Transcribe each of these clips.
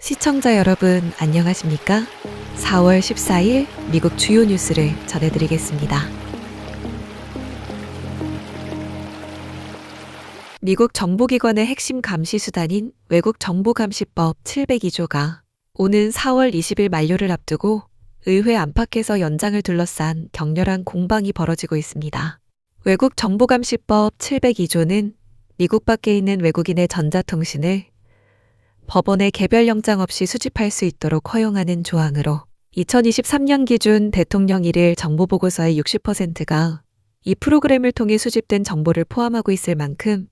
시청자 여러분 안녕하십니까? 4월 14일 미국 주요 뉴스를 전해드리겠습니다. 미국 정보기관의 핵심 감시수단인 외국정보감시법 702조가 오는 4월 20일 만료를 앞두고 의회 안팎에서 연장을 둘러싼 격렬한 공방이 벌어지고 있습니다. 외국정보감시법 702조는 미국 밖에 있는 외국인의 전자통신을 법원의 개별영장 없이 수집할 수 있도록 허용하는 조항으로 2023년 기준 대통령 일일 정보보고서의 60%가 이 프로그램을 통해 수집된 정보를 포함하고 있을 만큼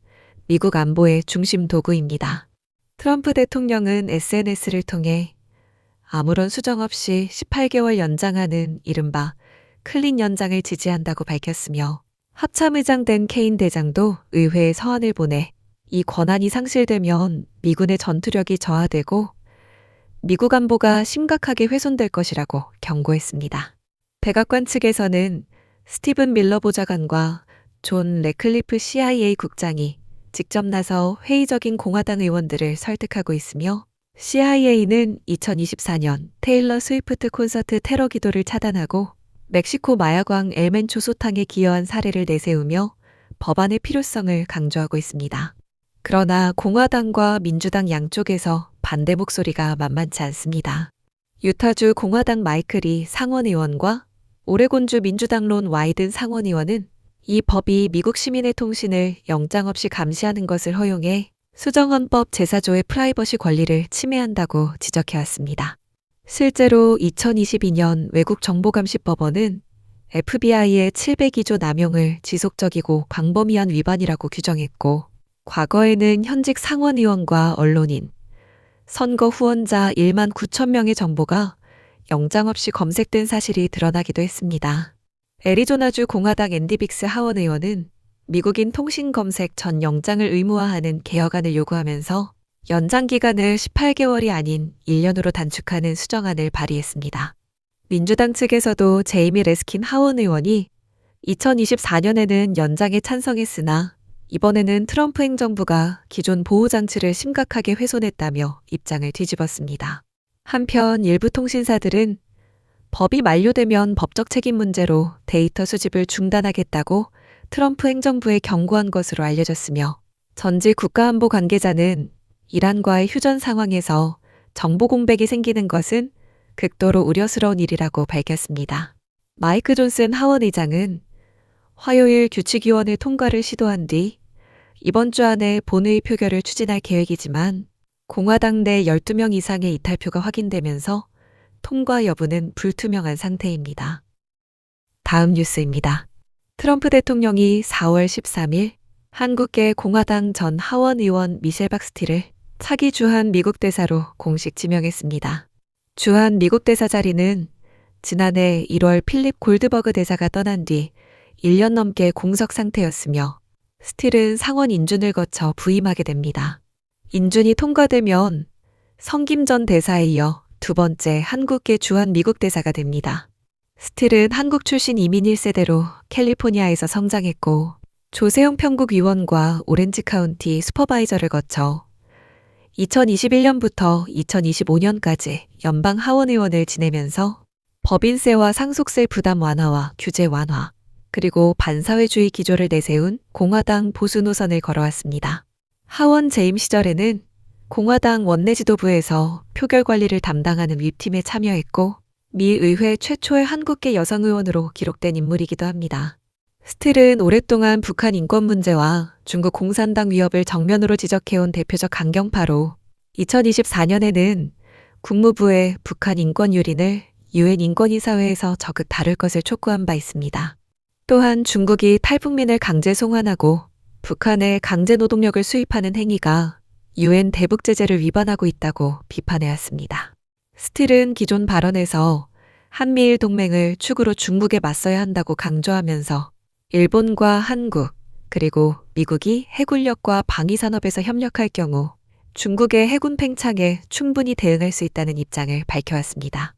미국 안보의 중심 도구입니다. 트럼프 대통령은 SNS를 통해 아무런 수정 없이 18개월 연장하는 이른바 클린 연장을 지지한다고 밝혔으며 합참의장된 케인 대장도 의회에 서한을 보내 이 권한이 상실되면 미군의 전투력이 저하되고 미국 안보가 심각하게 훼손될 것이라고 경고했습니다. 백악관 측에서는 스티븐 밀러 보좌관과 존 레클리프 CIA 국장이 직접 나서 회의적인 공화당 의원들을 설득하고 있으며 CIA는 2024년 테일러 스위프트 콘서트 테러 기도를 차단하고 멕시코 마약왕 엘멘초 소탕에 기여한 사례를 내세우며 법안의 필요성을 강조하고 있습니다. 그러나 공화당과 민주당 양쪽에서 반대 목소리가 만만치 않습니다. 유타주 공화당 마이클 상원의원과 오레곤주 민주당 론 와이든 상원의원은 이 법이 미국 시민의 통신을 영장 없이 감시하는 것을 허용해 수정헌법 제4조의 프라이버시 권리를 침해한다고 지적해왔습니다. 실제로 2022년 외국정보감시법원은 FBI의 702조 남용을 지속적이고 광범위한 위반이라고 규정했고 과거에는 현직 상원의원과 언론인, 선거 후원자 1만 9천 명의 정보가 영장 없이 검색된 사실이 드러나기도 했습니다. 애리조나주 공화당 앤디 빅스 하원 의원은 미국인 통신 검색 전 영장을 의무화하는 개혁안을 요구하면서 연장 기간을 18개월이 아닌 1년으로 단축하는 수정안을 발의했습니다. 민주당 측에서도 제이미 레스킨 하원 의원이 2024년에는 연장에 찬성했으나 이번에는 트럼프 행정부가 기존 보호장치를 심각하게 훼손했다며 입장을 뒤집었습니다. 한편 일부 통신사들은 법이 만료되면 법적 책임 문제로 데이터 수집을 중단하겠다고 트럼프 행정부에 경고한 것으로 알려졌으며 전직 국가안보 관계자는 이란과의 휴전 상황에서 정보 공백이 생기는 것은 극도로 우려스러운 일이라고 밝혔습니다. 마이크 존슨 하원 의장은 화요일 규칙위원회 통과를 시도한 뒤 이번 주 안에 본회의 표결을 추진할 계획이지만 공화당 내 12명 이상의 이탈표가 확인되면서 통과 여부는 불투명한 상태입니다. 다음 뉴스입니다. 트럼프 대통령이 4월 13일 한국계 공화당 전 하원 의원 미셸 박스티를 차기 주한 미국 대사로 공식 지명했습니다. 주한 미국 대사 자리는 지난해 1월 필립 골드버그 대사가 떠난 뒤 1년 넘게 공석 상태였으며 스틸은 상원 인준을 거쳐 부임하게 됩니다. 인준이 통과되면 성김 전 대사에 이어 두 번째 한국계 주한 미국 대사가 됩니다. 스틸은 한국 출신 이민 1세대로 캘리포니아에서 성장했고 조세용 편국위원과 오렌지 카운티 슈퍼바이저를 거쳐 2021년부터 2025년까지 연방 하원의원을 지내면서 법인세와 상속세 부담 완화와 규제 완화, 그리고 반사회주의 기조를 내세운 공화당 보수 노선을 걸어왔습니다. 하원 재임 시절에는 공화당 원내 지도부에서 표결 관리를 담당하는 윗팀에 참여했고 미 의회 최초의 한국계 여성 의원으로 기록된 인물이기도 합니다. 스틸은 오랫동안 북한 인권 문제와 중국 공산당 위협을 정면으로 지적해온 대표적 강경파로 2024년에는 국무부의 북한 인권 유린을 유엔 인권이사회에서 적극 다룰 것을 촉구한 바 있습니다. 또한 중국이 탈북민을 강제 송환하고 북한에 강제 노동력을 수입하는 행위가 유엔 대북 제재를 위반하고 있다고 비판해왔습니다. 스틸은 기존 발언에서 한미일 동맹을 축으로 중국에 맞서야 한다고 강조하면서 일본과 한국, 그리고 미국이 해군력과 방위산업에서 협력할 경우 중국의 해군 팽창에 충분히 대응할 수 있다는 입장을 밝혀왔습니다.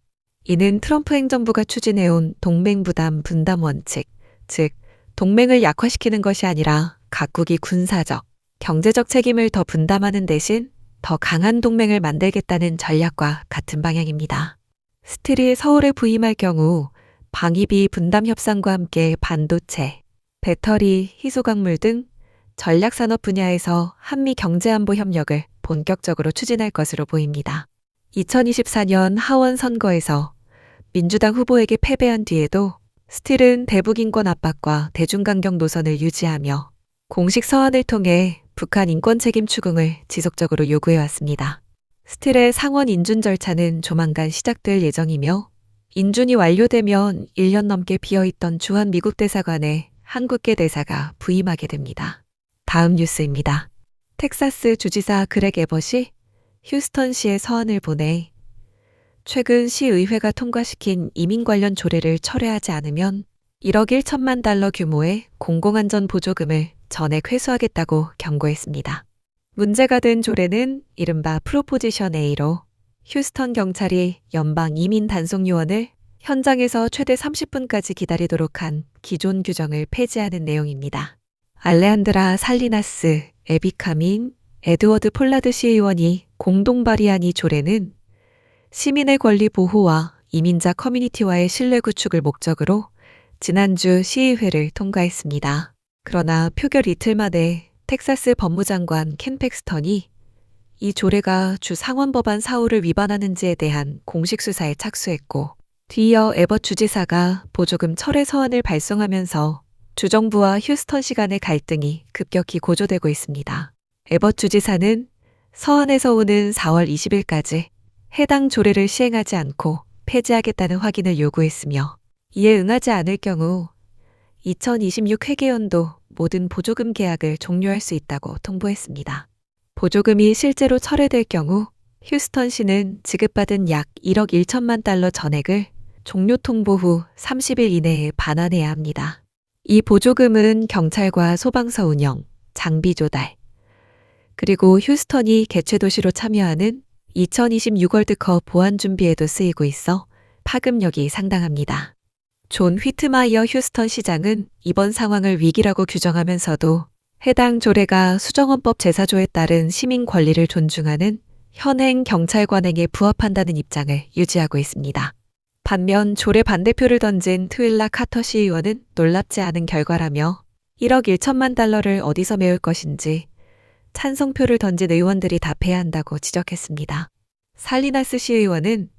이는 트럼프 행정부가 추진해온 동맹부담 분담 원칙, 즉 동맹을 약화시키는 것이 아니라 각국이 군사적, 경제적 책임을 더 분담하는 대신 더 강한 동맹을 만들겠다는 전략과 같은 방향입니다. 스틸이 서울에 부임할 경우 방위비 분담 협상과 함께 반도체, 배터리, 희소광물 등 전략산업 분야에서 한미 경제안보 협력을 본격적으로 추진할 것으로 보입니다. 2024년 하원 선거에서 민주당 후보에게 패배한 뒤에도 스틸은 대북인권 압박과 대중강경 노선을 유지하며 공식 서한을 통해 북한 인권 책임 추궁을 지속적으로 요구해왔습니다. 스틸의 상원 인준 절차는 조만간 시작될 예정이며 인준이 완료되면 1년 넘게 비어있던 주한 미국 대사관에 한국계 대사가 부임하게 됩니다. 다음 뉴스입니다. 텍사스 주지사 그렉 에벗이 휴스턴시에 서한을 보내 최근 시의회가 통과시킨 이민 관련 조례를 철회하지 않으면 1억 1천만 달러 규모의 공공안전 보조금을 전액 회수하겠다고 경고했습니다. 문제가 된 조례는 이른바 프로포지션 A로 휴스턴 경찰이 연방 이민 단속 요원을 현장에서 최대 30분까지 기다리도록 한 기존 규정을 폐지하는 내용입니다. 알레한드라 살리나스, 에비카민, 에드워드 폴라드 시의원이 공동 발의한 이 조례는 시민의 권리 보호와 이민자 커뮤니티와의 신뢰 구축을 목적으로 지난주 시의회를 통과했습니다. 그러나 표결 이틀 만에 텍사스 법무장관 켄 팩스턴이 이 조례가 주 상원법안 4호를 위반하는지에 대한 공식 수사에 착수했고 뒤이어 에벗 주지사가 보조금 철회 서한을 발송하면서 주정부와 휴스턴시 간의 갈등이 급격히 고조되고 있습니다. 에벗 주지사는 서한에서 오는 4월 20일까지 해당 조례를 시행하지 않고 폐지하겠다는 확인을 요구했으며 이에 응하지 않을 경우 2026 회계연도 모든 보조금 계약을 종료할 수 있다고 통보했습니다. 보조금이 실제로 철회될 경우 휴스턴시는 지급받은 약 1억 1천만 달러 전액을 종료 통보 후 30일 이내에 반환해야 합니다. 이 보조금은 경찰과 소방서 운영, 장비 조달, 그리고 휴스턴이 개최도시로 참여하는 2026 월드컵 보안 준비에도 쓰이고 있어 파급력이 상당합니다. 존 휘트마이어 휴스턴 시장은 이번 상황을 위기라고 규정하면서도 해당 조례가 수정헌법 제4조에 따른 시민 권리를 존중하는 현행 경찰 관행에 부합한다는 입장을 유지하고 있습니다. 반면 조례 반대표를 던진 트윌라 카터 시의원은 놀랍지 않은 결과라며 1억 1천만 달러를 어디서 메울 것인지 찬성표를 던진 의원들이 답해야 한다고 지적했습니다. 살리나스 시의원은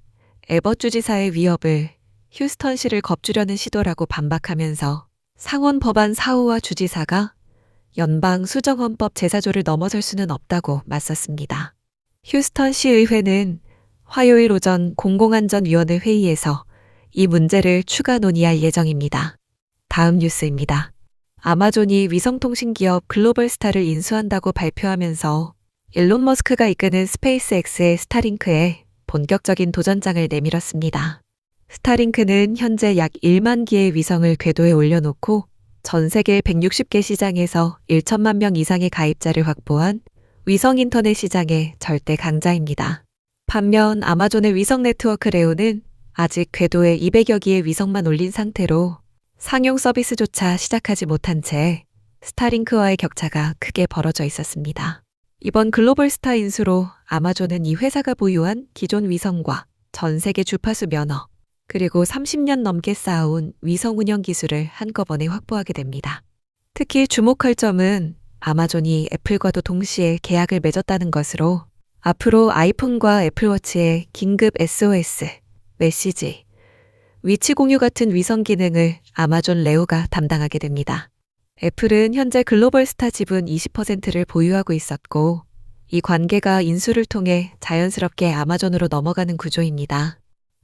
에벗 주지사의 위협을 휴스턴시를 겁주려는 시도라고 반박하면서 상원 법안 4호와 주지사가 연방 수정헌법 제4조를 넘어설 수는 없다고 맞섰습니다. 휴스턴시 의회는 화요일 오전 공공안전위원회 회의에서 이 문제를 추가 논의할 예정입니다. 다음 뉴스입니다. 아마존이 위성통신기업 글로벌스타를 인수한다고 발표하면서 일론 머스크가 이끄는 스페이스X의 스타링크에 본격적인 도전장을 내밀었습니다. 스타링크는 현재 약 1만 기의 위성을 궤도에 올려놓고 전 세계 160개 시장에서 1천만 명 이상의 가입자를 확보한 위성 인터넷 시장의 절대 강자입니다. 반면 아마존의 위성 네트워크 레오는 아직 궤도에 200여 기의 위성만 올린 상태로 상용 서비스조차 시작하지 못한 채 스타링크와의 격차가 크게 벌어져 있었습니다. 이번 글로벌스타 인수로 아마존은 이 회사가 보유한 기존 위성과 전 세계 주파수 면허, 그리고 30년 넘게 쌓아온 위성 운영 기술을 한꺼번에 확보하게 됩니다. 특히 주목할 점은 아마존이 애플과도 동시에 계약을 맺었다는 것으로 앞으로 아이폰과 애플워치의 긴급 SOS, 메시지, 위치 공유 같은 위성 기능을 아마존 레오가 담당하게 됩니다. 애플은 현재 글로벌스타 지분 20%를 보유하고 있었고 이 관계가 인수를 통해 자연스럽게 아마존으로 넘어가는 구조입니다.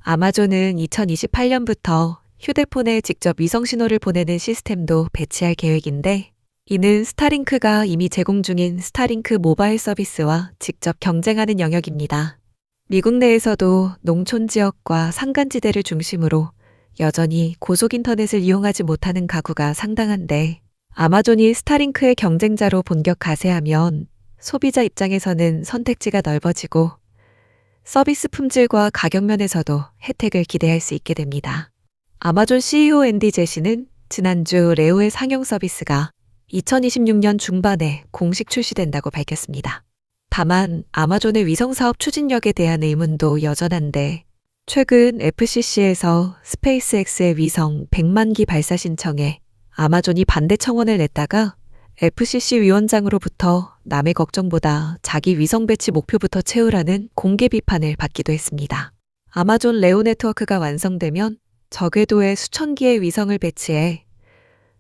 아마존은 2028년부터 휴대폰에 직접 위성 신호를 보내는 시스템도 배치할 계획인데 이는 스타링크가 이미 제공 중인 스타링크 모바일 서비스와 직접 경쟁하는 영역입니다. 미국 내에서도 농촌 지역과 산간지대를 중심으로 여전히 고속 인터넷을 이용하지 못하는 가구가 상당한데 아마존이 스타링크의 경쟁자로 본격 가세하면 소비자 입장에서는 선택지가 넓어지고 서비스 품질과 가격 면에서도 혜택을 기대할 수 있게 됩니다. 아마존 CEO 앤디 제시는 지난주 레오의 상용 서비스가 2026년 중반에 공식 출시된다고 밝혔습니다. 다만 아마존의 위성사업 추진력에 대한 의문도 여전한데 최근 FCC에서 스페이스X의 위성 100만 기 발사 신청에 아마존이 반대 청원을 냈다가 FCC 위원장으로부터 남의 걱정보다 자기 위성 배치 목표부터 채우라는 공개 비판을 받기도 했습니다. 아마존 레오 네트워크가 완성되면 저궤도에 수천 기의 위성을 배치해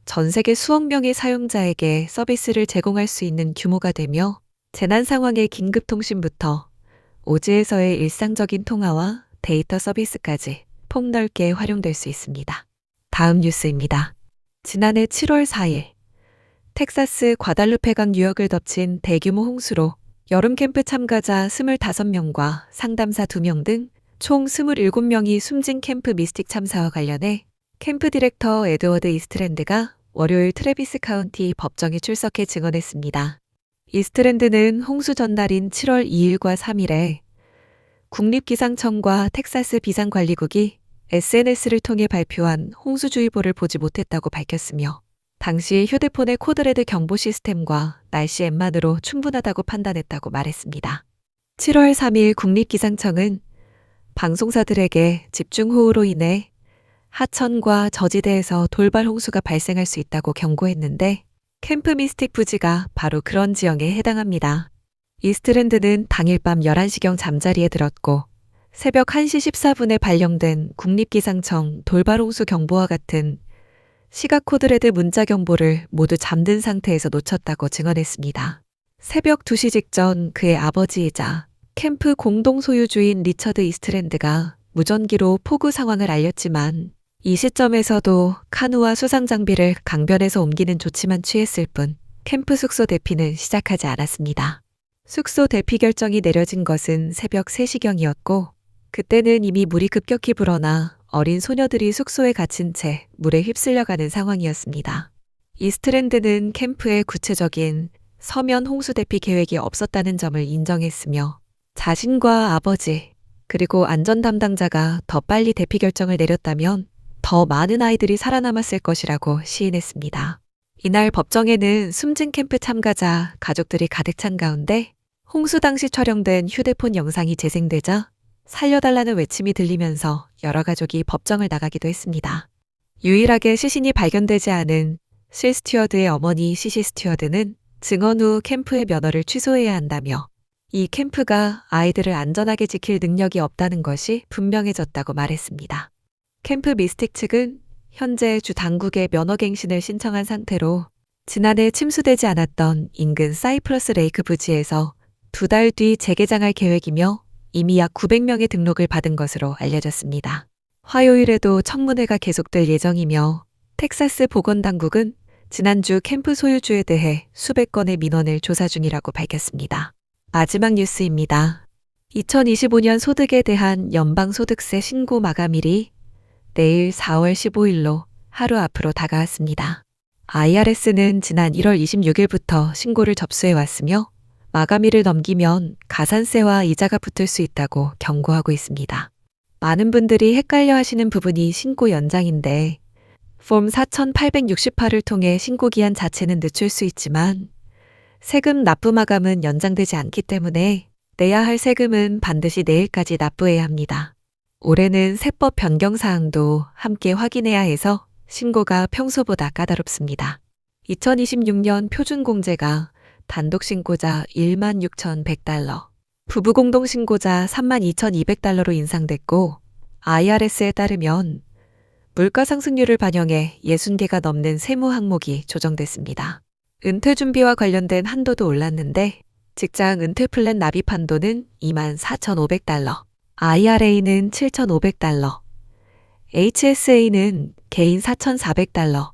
전 세계 수억 명의 사용자에게 서비스를 제공할 수 있는 규모가 되며 재난 상황의 긴급 통신부터 오지에서의 일상적인 통화와 데이터 서비스까지 폭넓게 활용될 수 있습니다. 다음 뉴스입니다. 지난해 7월 4일 텍사스 과달루페강 유역을 덮친 대규모 홍수로 여름 캠프 참가자 25명과 상담사 2명 등 총 27명이 숨진 캠프 미스틱 참사와 관련해 캠프 디렉터 에드워드 이스트랜드가 월요일 트래비스 카운티 법정에 출석해 증언했습니다. 이스트랜드는 홍수 전날인 7월 2일과 3일에 국립기상청과 텍사스 비상관리국이 SNS를 통해 발표한 홍수주의보를 보지 못했다고 밝혔으며 당시 휴대폰의 코드레드 경보 시스템과 날씨 앱만으로 충분하다고 판단했다고 말했습니다. 7월 3일 국립기상청은 방송사들에게 집중호우로 인해 하천과 저지대에서 돌발 홍수가 발생할 수 있다고 경고했는데 캠프 미스틱 부지가 바로 그런 지형에 해당합니다. 이스트랜드는 당일 밤 11시경 잠자리에 들었고 새벽 1시 14분에 발령된 국립기상청 돌발홍수 경보와 같은 시각 코드레드 문자 경보를 모두 잠든 상태에서 놓쳤다고 증언했습니다. 새벽 2시 직전 그의 아버지이자 캠프 공동 소유주인 리처드 이스트랜드가 무전기로 폭우 상황을 알렸지만 이 시점에서도 카누와 수상 장비를 강변에서 옮기는 조치만 취했을 뿐 캠프 숙소 대피는 시작하지 않았습니다. 숙소 대피 결정이 내려진 것은 새벽 3시경이었고 그때는 이미 물이 급격히 불어나 어린 소녀들이 숙소에 갇힌 채 물에 휩쓸려가는 상황이었습니다. 이스트랜드는 캠프의 구체적인 서면 홍수 대피 계획이 없었다는 점을 인정했으며 자신과 아버지 그리고 안전 담당자가 더 빨리 대피 결정을 내렸다면 더 많은 아이들이 살아남았을 것이라고 시인했습니다. 이날 법정에는 숨진 캠프 참가자 가족들이 가득 찬 가운데 홍수 당시 촬영된 휴대폰 영상이 재생되자 살려달라는 외침이 들리면서 여러 가족이 법정을 나가기도 했습니다. 유일하게 시신이 발견되지 않은 실 스튜어드의 어머니 시시 스튜어드는 증언 후 캠프의 면허를 취소해야 한다며 이 캠프가 아이들을 안전하게 지킬 능력이 없다는 것이 분명해졌다고 말했습니다. 캠프 미스틱 측은 현재 주 당국에 면허갱신을 신청한 상태로 지난해 침수되지 않았던 인근 사이프러스 레이크 부지에서 2달 뒤 재개장할 계획이며 이미 약 900명의 등록을 받은 것으로 알려졌습니다. 화요일에도 청문회가 계속될 예정이며 텍사스 보건당국은 지난주 캠프 소유주에 대해 수백 건의 민원을 조사 중이라고 밝혔습니다. 마지막 뉴스입니다. 2025년 소득에 대한 연방소득세 신고 마감일이 내일 4월 15일로 하루 앞으로 다가왔습니다. IRS는 지난 1월 26일부터 신고를 접수해왔으며 마감일을 넘기면 가산세와 이자가 붙을 수 있다고 경고하고 있습니다. 많은 분들이 헷갈려 하시는 부분이 신고 연장인데 폼 4868을 통해 신고기한 자체는 늦출 수 있지만 세금 납부 마감은 연장되지 않기 때문에 내야 할 세금은 반드시 내일까지 납부해야 합니다. 올해는 세법 변경 사항도 함께 확인해야 해서 신고가 평소보다 까다롭습니다. 2026년 표준공제가 단독신고자 16,100달러, 부부공동신고자 32,200달러로 인상됐고 IRS에 따르면 물가상승률을 반영해 60개가 넘는 세무 항목이 조정됐습니다. 은퇴 준비와 관련된 한도도 올랐는데 직장 은퇴 플랜 납입 한도는 24,500달러, IRA는 7,500달러, HSA는 개인 4,400달러,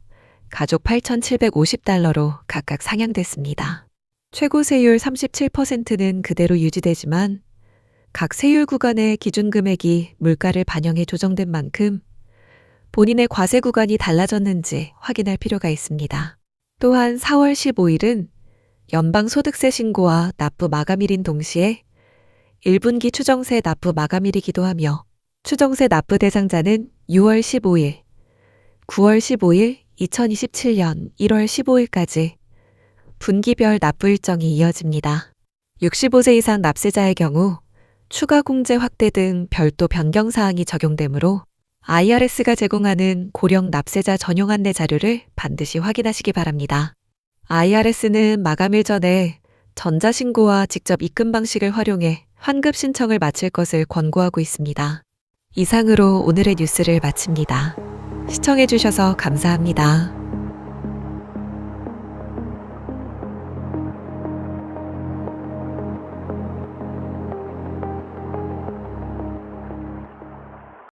가족 8,750달러로 각각 상향됐습니다. 최고 세율 37%는 그대로 유지되지만 각 세율 구간의 기준 금액이 물가를 반영해 조정된 만큼 본인의 과세 구간이 달라졌는지 확인할 필요가 있습니다. 또한 4월 15일은 연방소득세 신고와 납부 마감일인 동시에 1분기 추정세 납부 마감일이기도 하며 추정세 납부 대상자는 6월 15일, 9월 15일, 2027년 1월 15일까지 분기별 납부 일정이 이어집니다. 65세 이상 납세자의 경우 추가 공제 확대 등 별도 변경 사항이 적용되므로 IRS가 제공하는 고령 납세자 전용 안내 자료를 반드시 확인하시기 바랍니다. IRS는 마감일 전에 전자신고와 직접 입금 방식을 활용해 환급 신청을 마칠 것을 권고하고 있습니다. 이상으로 오늘의 뉴스를 마칩니다. 시청해주셔서 감사합니다.